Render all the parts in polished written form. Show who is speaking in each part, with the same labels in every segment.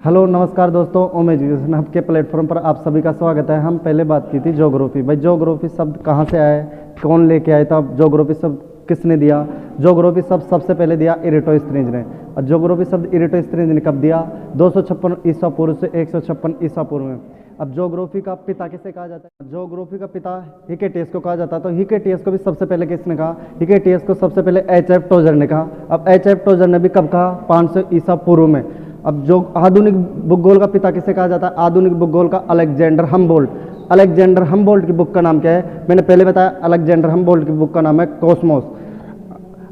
Speaker 1: Hello नमस्कार दोस्तों, ओम education hub के प्लेटफॉर्म पर आप सभी का स्वागत है। हम पहले बात की थी ज्योग्राफी। भाई ज्योग्राफी शब्द कहाँ से आया है, कौन लेके आया था, ज्योग्राफी शब्द किसने दिया। ज्योग्राफी शब्द सबसे पहले दिया इरेटोस्थनीज ने। और ज्योग्राफी शब्द इरेटोस्थनीज ने कब दिया? 256 ईसा पूर्व से 156 ईसा पूर्व में। अब ज्योग्राफी का पिता किसे कहा जाता है? ज्योग्राफी का पिता हिकेटियस को कहा जाता है। तो हिकेटियस को भी सबसे पहले किसने कहा? हिकेटियस को सबसे पहले एच.एफ. टोजर ने कहा। अब एच.एफ. टोजर ने भी कब कहा? 500 ईसा पूर्व में। अब जो आधुनिक भूगोल का पिता किसे कहा जाता है? आधुनिक भूगोल का अलेक्जेंडर हम्बोल्ट। अलेक्जेंडर हम्बोल्ट की बुक का नाम क्या है? मैंने पहले बताया, अलेक्जेंडर हम्बोल्ट की बुक का नाम है कॉस्मोस।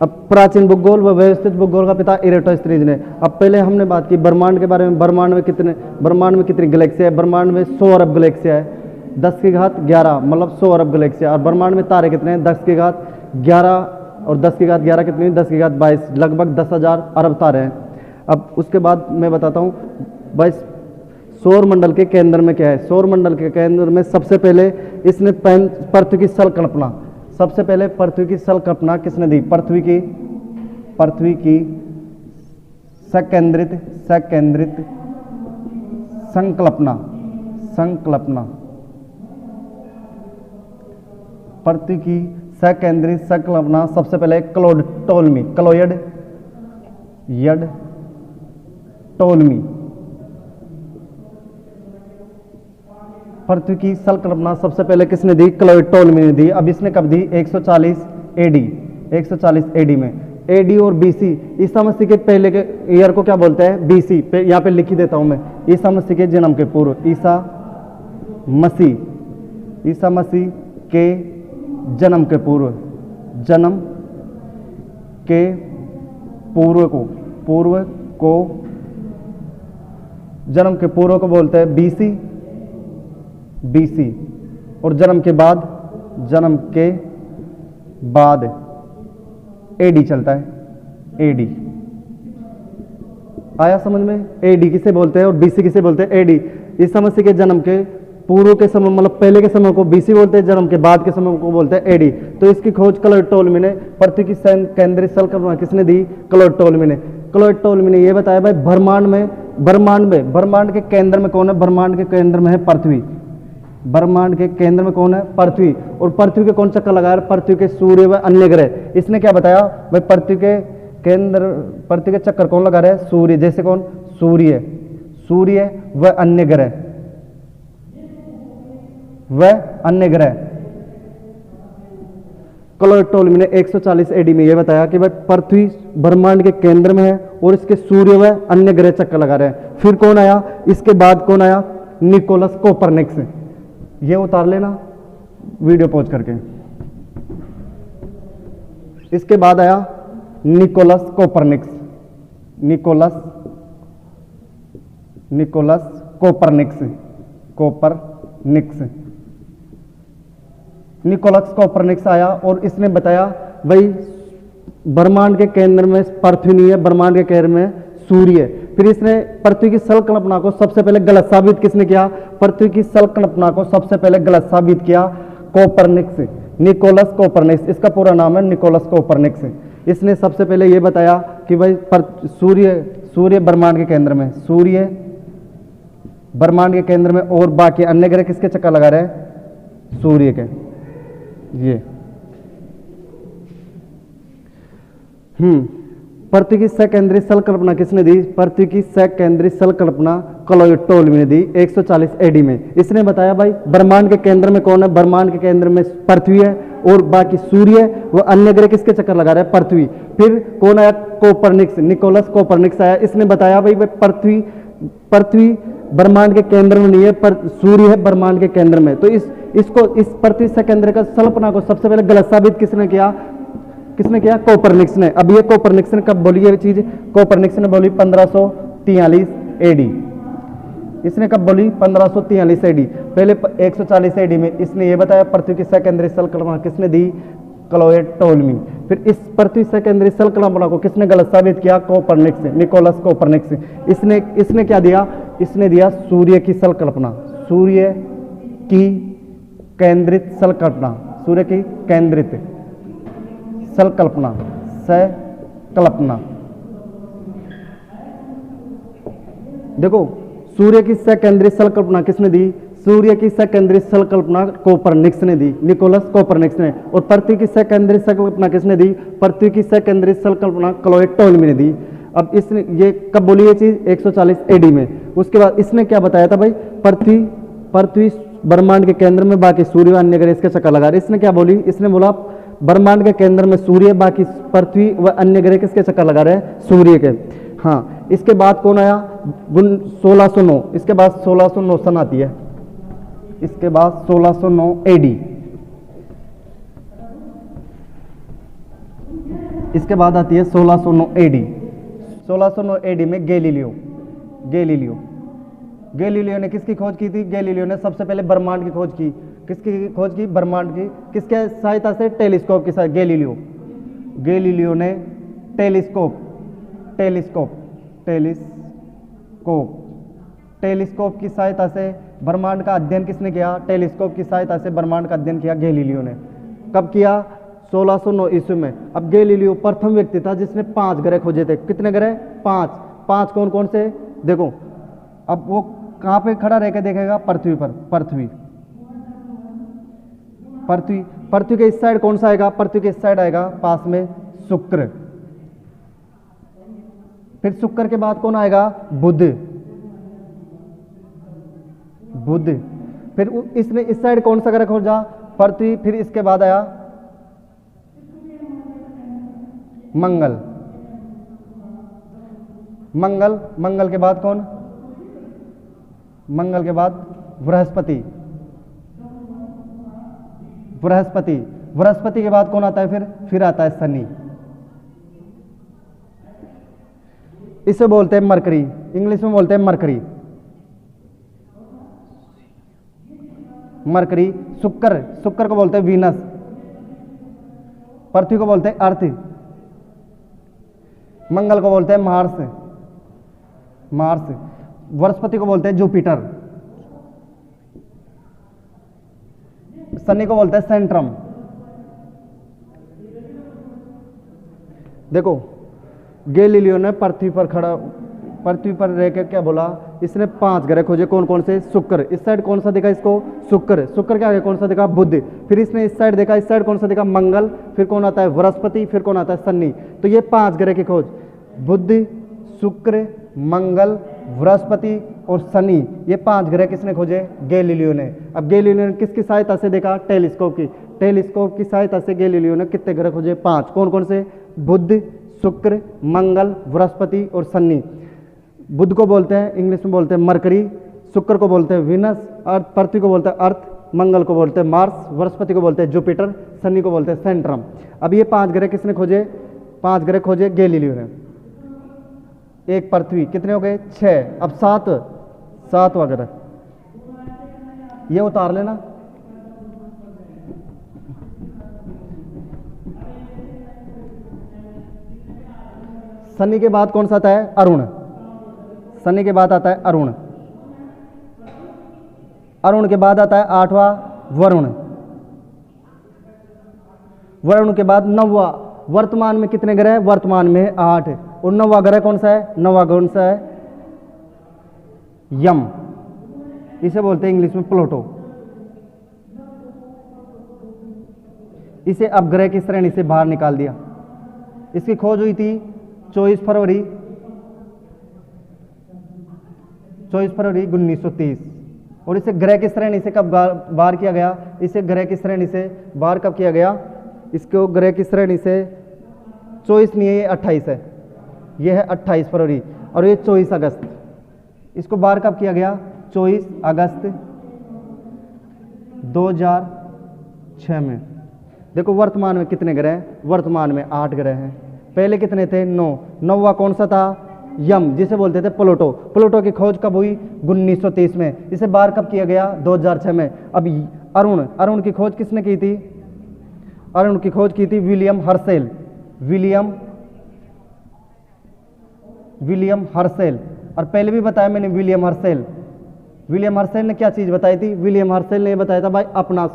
Speaker 1: अब प्राचीन भूगोल व व्यवस्थित भूगोल का पिता इरेटोस्थनीज ने। अब पहले हमने बात की ब्रह्मांड के बारे में। ब्रह्मांड में कितनी गैलेक्सियाँ है? ब्रह्मांड में 100 अरब गैलेक्सियाँ है, 10 की घात 11, मतलब 100 अरब गैलेक्सियाँ। और ब्रह्मांड में तारे कितने हैं? 10 की घात 11, और 10 की घात 11 कितनी? 10 की घात 22, लगभग 10,000 अरब तारे हैं। अब उसके बाद मैं बताता हूँ भाई सौर मंडल के केंद्र में क्या है। सौर मंडल के केंद्र में सबसे पहले इसने पृथ्वी की संकल्पना, सबसे पहले पृथ्वी की संकल्पना किसने दी? पृथ्वी की सकेंद्रित संकल्पना पृथ्वी की सकेंद्रित संकल्पना सबसे पहले क्लोड टोलमी पृथ्वी की संकल्पना सबसे पहले किसने दी? क्लोड टोलमी ने दी। अब इसने कब दी? 140 एडी में। एडी और बीसी, ईसा मसीह के पहले के ईयर को क्या बोलते हैं? बीसी। यहाँ पे लिख ही देता हूं मैं, ईसा मसीह के जन्म के पूर्व। ईसा मसीह के जन्म के पूर्व को बोलते हैं बीसी। और जन्म के बाद एडी चलता है। एडी आया समझ में? एडी किसे बोलते हैं और बीसी किसे बोलते हैं? एडी ईसा मसीह के जन्म के पूर्व के समय, मतलब पहले के समय को बीसी बोलते हैं, जन्म के बाद के समय को बोलते हैं एडी। तो इसकी खोज क्लोड टोलमी ने, पृथ्वी की केंद्रीय संकल्पना किसने दी? क्लोड टोलमी ने। क्लोड टोलमी ने यह बताया भाई ब्रह्मांड के केंद्र में कौन है? ब्रह्मांड के केंद्र में है पृथ्वी। ब्रह्मांड के केंद्र में कौन है? पृथ्वी। और पृथ्वी के कौन चक्कर लगा रहा है? पृथ्वी के सूर्य व अन्य ग्रह। इसने क्या बताया भाई? पृथ्वी के चक्कर कौन लगा रहा है? सूर्य। जैसे कौन? सूर्य व अन्य ग्रह। क्लोड टोलमी ने 140 एडी में यह बताया कि भाई पृथ्वी ब्रह्मांड के केंद्र में है और इसके सूर्य व अन्य ग्रह चक्कर लगा रहे हैं। फिर कौन आया? इसके बाद कौन आया? Nicholas Copernicus. ये उतार लेना वीडियो पॉज करके। इसके बाद आया निकोलस कोपरनिकस। निकोलस कोपरनिकस आया और इसने बताया भाई ब्रह्मांड के केंद्र में पृथ्वी नहीं है, ब्रह्मांड के केंद्र में सूर्य है। फिर इसने पृथ्वी की संकल्पना को सबसे पहले गलत साबित किसने किया? पृथ्वी की संकल्पना को सबसे पहले गलत साबित किया कोपरनिकस, निकोलस कोपरनिकस। इसका पूरा नाम है निकोलस कोपरनिकस। इसने सबसे पहले यह बताया कि भाई सूर्य ब्रह्मांड के केंद्र में, और बाकी अन्य ग्रह किसके चक्कर लगा रहे हैं? सूर्य के। ये पृथ्वी की सकेंद्रीय संकल्पना किसने दी? पृथ्वी की सकेंद्रीय संकल्पना क्लोड टोलमी ने दी 140 एडी में। इसने बताया भाई ब्रह्मांड के केंद्र में कौन है? ब्रह्मांड के केंद्र में पृथ्वी है और बाकी सूर्य वो अन्य ग्रह किसके चक्कर लगा रहे हैं? पृथ्वी। फिर कौन आया? कोपरनिकस, निकोलस कोपरनिकस आया। इसने बताया भाई पृथ्वी ब्रह्मांड के केंद्र में नहीं है, पर सूर्य है ब्रह्मांड के केंद्र में। तो इस पृथ्वी सकेंद्र का संकल्पना को सबसे पहले गलत साबित किसने किया? कोपरनिकस ने। अब ये कोपरनिकस ने कब बोली ये चीज? कोपरनिकस ने बोली 1543 एडी। इसने कब बोली? 1543 एडी। पहले 140 एडी में इसने ये बताया पृथ्वी की सकेंद्रीय संकल्पना किसने दी? क्लोड टोलमी। फिर इस पृथ्वी सकेंद्रीय संकल्पना को किसने गलत साबित किया? Copernicus, Nicholas Copernicus. इसने क्या दिया? इसने दिया सूर्य की संकल्पना, सूर्य की केंद्रित संकल्पना, देखो सूर्य की सेकेंडरी संकल्पना किसने दी? सूर्य की सेकेंडरी संकल्पना कोपरनिक्स ने दी, निकोलस कोपरनिक्स ने। और पृथ्वी की सेकेंडरी संकल्पना किसने दी? पृथ्वी की सेकेंडरी संकल्पना क्लोड टोल्मी ने दी। अब इसने ये कब बोली ये चीज? 140 एडी में। उसके बाद इसने क्या बताया था भाई? पृथ्वी ब्रह्मांड के केंद्र में, बाकी सूर्य व अन्य ग्रह इसके चक्कर लगा रहे। इसने क्या बोली? इसने बोला ब्रह्मांड के केंद्र में सूर्य, बाकी पृथ्वी व अन्य ग्रह किसके चक्कर लगा रहे हैं? सूर्य के। हाँ, इसके बाद कौन आया? 1609। इसके बाद 1609 सन आती है। इसके बाद 1609 एडी। इसके बाद आती है 1609 एडी। 1609 एडी में गैलीलियो ने किसकी खोज की थी? गैलीलियो ने सबसे पहले ब्रह्मांड की खोज की। किसकी खोज की? ब्रह्मांड की। किसके सहायता से? टेलीस्कोप के साथ। गैलीलियो ने टेलीस्कोप की सहायता से ब्रह्मांड का अध्ययन किसने किया? टेलीस्कोप की सहायता से ब्रह्मांड का अध्ययन किया गैलीलियो ने। कब किया? 1609 ईस्वी में। अब गैलीलियो प्रथम व्यक्ति था जिसने 5 ग्रह खोजे थे। कितने ग्रह? 5 कौन कौन से? देखो, अब वो कहां पे खड़ा रह के देखेगा? पृथ्वी पर। पृथ्वी के इस साइड कौन सा आएगा? पृथ्वी के इस साइड आएगा पास में शुक्र। फिर शुक्र के बाद कौन आएगा? बुध। फिर इसने इस साइड कौन सा ग्रह खोजा? पृथ्वी। फिर इसके बाद आया मंगल। मंगल के बाद कौन? मंगल के बाद बृहस्पति। बृहस्पति के बाद कौन आता है? फिर आता है शनि। इसे बोलते हैं मरकरी, इंग्लिश में बोलते हैं मरकरी। शुक्र को बोलते हैं वीनस। पृथ्वी को बोलते हैं अर्थ। मंगल को बोलते हैं मार्स। बृहस्पति को बोलते हैं जुपिटर। शनि को बोलते हैं सेंट्रम। देखो, गैलीलियो ने पृथ्वी पर रहकर क्या बोला? इसने 5 ग्रह खोजे। कौन कौन से? शुक्र। इस साइड कौन सा देखा इसको? शुक्र के आगे कौन सा देखा? बुध। फिर इसने इस साइड देखा, इस साइड कौन सा देखा? मंगल। फिर कौन आता है? बृहस्पति। फिर कौन आता है? शनि। तो ये 5 ग्रह की खोज, बुध, शुक्र, मंगल, बृहस्पति और शनि, ये 5 ग्रह किसने खोजे? गैलीलियो ने। अब गैलीलियो ने किसकी सहायता से देखा? टेलीस्कोप की सहायता से गैलीलियो ने कितने ग्रह खोजे? 5। कौन कौन से? बुध, शुक्र, मंगल, बृहस्पति और शनि। बुध को बोलते हैं इंग्लिश में बोलते हैं मरकरी, शुक्र को बोलते हैं वीनस, पृथ्वी को बोलते हैं अर्थ, मंगल को बोलते हैं मार्स, बृहस्पति को बोलते हैं जुपिटर, शनि को बोलते हैं सेंट्रम। अब ये 5 ग्रह किसने खोजे? 5 ग्रह खोजे गैलीलियो ने। एक पृथ्वी, कितने हो गए? 6। अब 7 ग्रह ये उतार लेना। शनि के बाद कौन सा आता है? अरुण। शनि के बाद आता है अरुण। अरुण के बाद आता है 8वां वरुण। वरुण के बाद 9वां। वर्तमान में कितने ग्रह है? वर्तमान में 8। और 9वां ग्रह कौन सा है? 9वां कौन सा है? यम। इसे बोलते हैं इंग्लिश में प्लूटो। इसे अपग्रह की श्रेणी से बाहर निकाल दिया। इसकी खोज हुई थी 24 फरवरी 1930। और इसे ग्रह की श्रेणी से कब बाहर किया गया? इसे ग्रह की श्रेणी से बाहर कब किया गया? इसको ग्रह की श्रेणी से 24 नहीं है, ये 28 है। ये है 28 फरवरी और ये 24 अगस्त। इसको बाहर कब किया गया? 24 अगस्त 2006 में। देखो वर्तमान में कितने ग्रह हैं? वर्तमान में 8 ग्रह हैं। पहले कितने थे? 9। 9वां कौन सा था? यम, जिसे बोलते थे प्लूटो। प्लूटो की खोज कब हुई? 1930 में। इसे बाहर कब किया गया? 2006 में। अब अरुण की खोज किसने की थी? अरुण की खोज की थी विलियम हर्सेल। और पहले भी बताया मैंने विलियम हर्सेल ने क्या चीज बताई थी? विलियम हर्सेल ने बताया था भाई अपना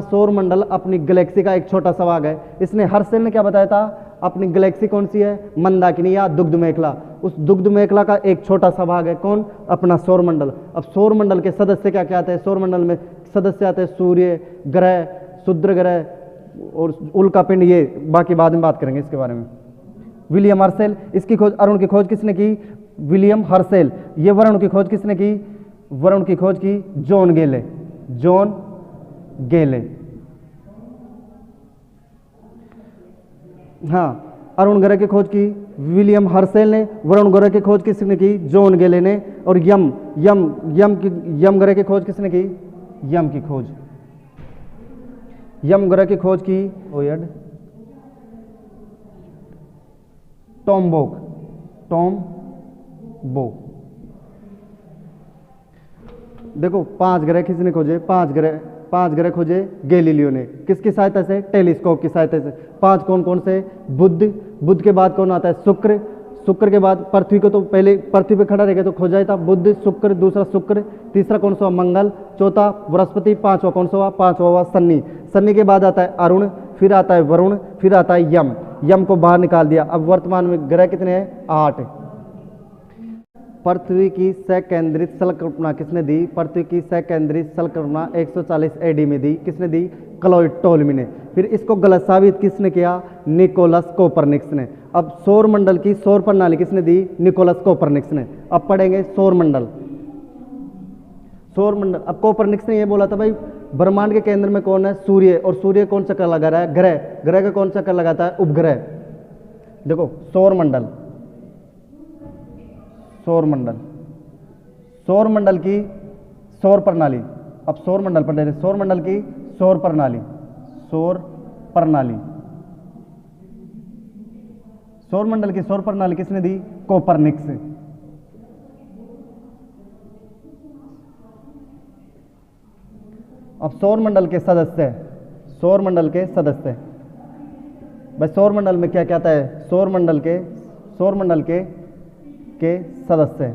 Speaker 1: सौर मंडल अपनी गैलेक्सी का एक छोटा सा भाग है। इसने हर्सेल ने क्या बताया था? अपनी गैलेक्सी कौन सी है? मंदाकिनी या दुग्ध मेखला। उस दुग्ध मेखला का एक छोटा सा भाग है कौन, अपना सौरमंडल। अब सौरमंडल के सदस्य क्या क्या आते हैं, सौरमंडल में सदस्य आते हैं सूर्य ग्रह, क्षुद्र ग्रह और उल्का पिंड, ये बाकी बाद में बात करेंगे इसके बारे में। विलियम हर्शेल, इसकी खोज, अरुण की खोज किसने की, विलियम हर्शेल। ये वरुण की खोज किसने की, वरुण की खोज की जॉन गेले, जॉन गेले। हाँ, अरुण ग्रह की खोज की विलियम हर्शेल ने, वरुण ग्रह की खोज किसने की, जॉन गेले ने। और यम ग्रह की खोज किसने की, यम ग्रह की खोज की ओयड टॉम्बोक, देखो 5 ग्रह किसने खोजे, 5 ग्रह खोजे गैलीलियो ने, किसकी सहायता से, टेलीस्कोप की सहायता से। 5 कौन कौन से, बुध के बाद कौन आता है, शुक्र के बाद पृथ्वी को, तो पहले पृथ्वी पे खड़ा रहेगा तो खोजा जाता बुध, शुक्र, दूसरा शुक्र, तीसरा कौन सा, मंगल, चौथा बृहस्पति, 5वां कौन सा हुआ, 5वां हुआ शनि के बाद आता है अरुण, फिर आता है वरुण, फिर आता है यम को बाहर निकाल दिया। अब वर्तमान में ग्रह कितने हैं, 8। पृथ्वी की सकेंद्रित संकल्पना किसने दी, पृथ्वी की सकेंद्रित संकल्पना 140 एडी में दी, किसने दी, क्लॉड टोल्मी ने। फिर इसको गलत साबित किसने किया, निकोलस कोपरनिकस ने। अब सौरमंडल की सौर प्रणाली किसने दी, निकोलस कोपरनिकस ने। अब पढ़ेंगे सौरमंडल। अब कोपरनिकस ने यह बोला था भाई ब्रह्मांड के केंद्र में कौन है, सूर्य, और सूर्य कौन चक्कर लगा रहा है, ग्रह का कौन चक्कर लगाता है, उपग्रह। देखो सौरमंडल की सौर प्रणाली। अब सौरमंडल पर देखते, सौरमंडल की सौर प्रणाली, सौरमंडल की सौर प्रणाली किसने दी, कोपरनिकस। अब सौरमंडल के सदस्य भाई सौरमंडल में क्या क्या आता है, सौरमंडल के सदस्य,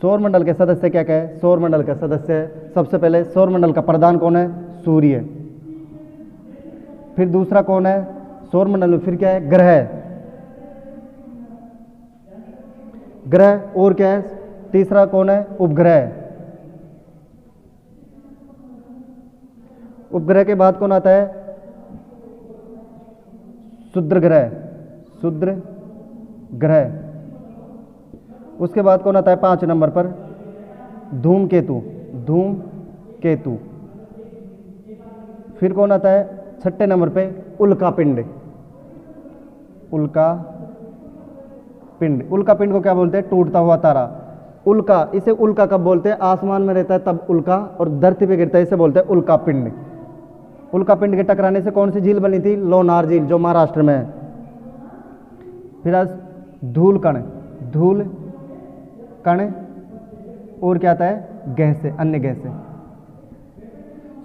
Speaker 1: सौरमंडल के सदस्य क्या क्या है, सौरमंडल का सदस्य सबसे पहले सौरमंडल का प्रधान कौन है, सूर्य। फिर दूसरा कौन है सौरमंडल में, फिर क्या है, ग्रह, और क्या है, तीसरा कौन है, उपग्रह के बाद कौन आता है, क्षुद्र ग्रह। उसके बाद कौन आता है 5 नंबर पर, धूमकेतु। फिर कौन आता है 6 नंबर पे, उल्कापिंड। उल्कापिंड को क्या बोलते हैं, टूटता हुआ तारा। इसे उल्का कब बोलते हैं, आसमान में रहता है तब उल्का, और धरती पे गिरता है इसे बोलते हैं उल्कापिंड। उल्कापिंड के टकराने से कौन सी झील बनी थी, लोनार झील, जो महाराष्ट्र में है। फिर आज धूल कण, और क्या आता है, अन्य गैसें।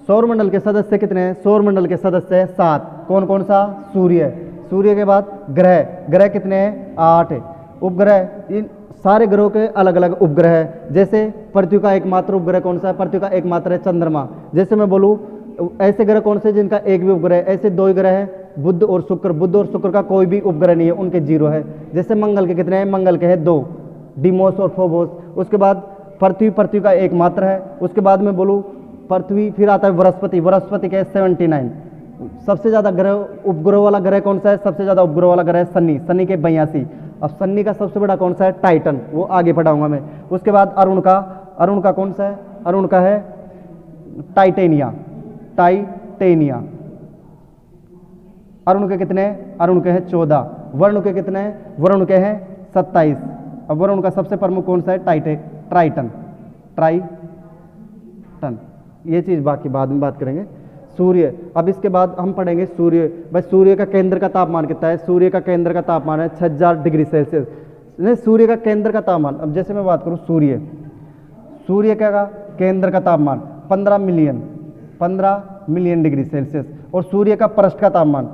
Speaker 1: सौरमंडल के सदस्य कितने हैं, सौरमंडल के सदस्य 7। कौन कौन सा, सूर्य के बाद ग्रह कितने हैं, 8। उपग्रह, इन सारे ग्रहों के अलग अलग उपग्रह है। जैसे पृथ्वी का एकमात्र उपग्रह कौन सा है, पृथ्वी का एकमात्र है चंद्रमा। जैसे मैं बोलूँ ऐसे ग्रह कौन से जिनका एक भी उपग्रह है, ऐसे 2 ही ग्रह है, बुध और शुक्र का कोई भी उपग्रह नहीं है, उनके 0 है। जैसे मंगल के कितने हैं, मंगल के हैं 2, डिमोस और फोबोस। उसके बाद पृथ्वी का एकमात्र है। उसके बाद में बोलूँ पृथ्वी, फिर आता है बृहस्पति के 79। सबसे ज़्यादा उपग्रह वाला ग्रह कौन सा है, सबसे ज़्यादा उपग्रह वाला ग्रह है शनि के 82। अब शनि का सबसे बड़ा कौन सा है, टाइटन, वो आगे पढ़ाऊंगा मैं। उसके बाद अरुण का कौन सा है, अरुण का है टाइटेनिया। अरुण के कितने हैं, अरुण के हैं 14। वरुण के कितने हैं, वरुण के हैं 27। अब वरुण का सबसे प्रमुख कौन सा है, ट्राइटन। ये चीज बाकी बाद में बात करेंगे। सूर्य, अब इसके बाद हम पढ़ेंगे सूर्य। भाई सूर्य का केंद्र का तापमान कितना है, सूर्य का केंद्र का तापमान है 6000 डिग्री सेल्सियस। सूर्य का केंद्र का तापमान, अब जैसे मैं बात करूं सूर्य का केंद्र का तापमान 15 मिलियन डिग्री सेल्सियस। और सूर्य का पृष्ठ का तापमान,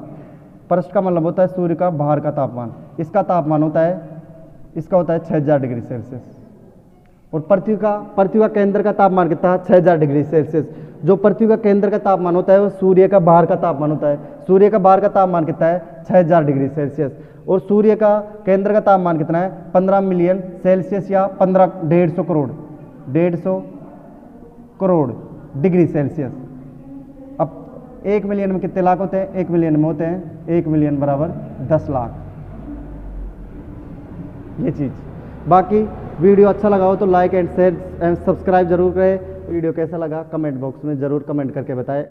Speaker 1: पृष्ठ का मतलब होता है सूर्य का बाहर का तापमान, इसका तापमान होता है, इसका होता है 6000 डिग्री सेल्सियस। और पृथ्वी का केंद्र का तापमान कितना है? 6000 डिग्री सेल्सियस। जो पृथ्वी का केंद्र का तापमान होता है वो सूर्य का बाहर का तापमान होता है। सूर्य का बाहर का तापमान कितना है? 6000 डिग्री सेल्सियस। और सूर्य का केंद्र का तापमान कितना है? 15 मिलियन सेल्सियस या 150 करोड़ 150 करोड़ डिग्री सेल्सियस। अब 1 मिलियन में कितने लाख होते हैं? 1 मिलियन में होते हैं 1 मिलियन बराबर 10 लाख। ये चीज़। बाकी वीडियो अच्छा लगा हो तो like and share and subscribe जरूर करें। वीडियो कैसा लगा कमेंट बॉक्स में ज़रूर कमेंट करके बताएं।